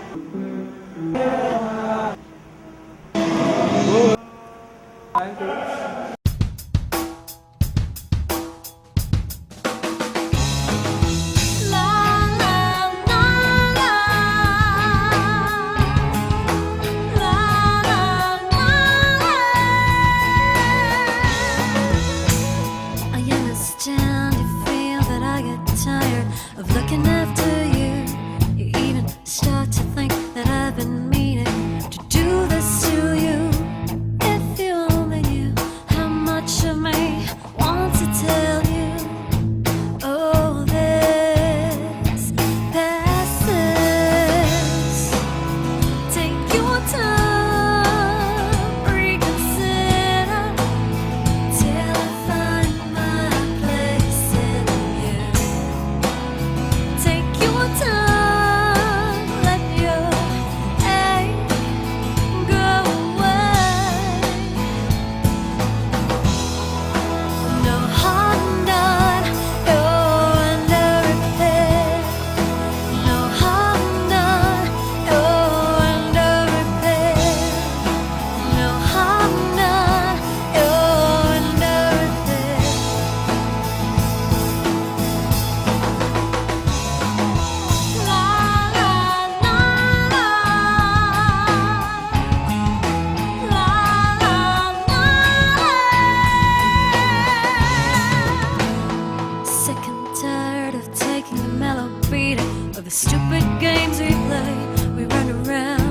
Thank you. I understand you feel that I get tired of looking after you. You even start to think that I've been meaning to do this to you. If you only knew how much of me wants to tell you. Oh, this passes. Take your time, reconsider. Till I find my place in you. Take your time, let your ache go away. No harm done, you're under repair. No harm done, you're under repair. No harm done, you're under repair. La la la la. La la la. Sick and tired of taking the mellow beat of the stupid games we play. We run around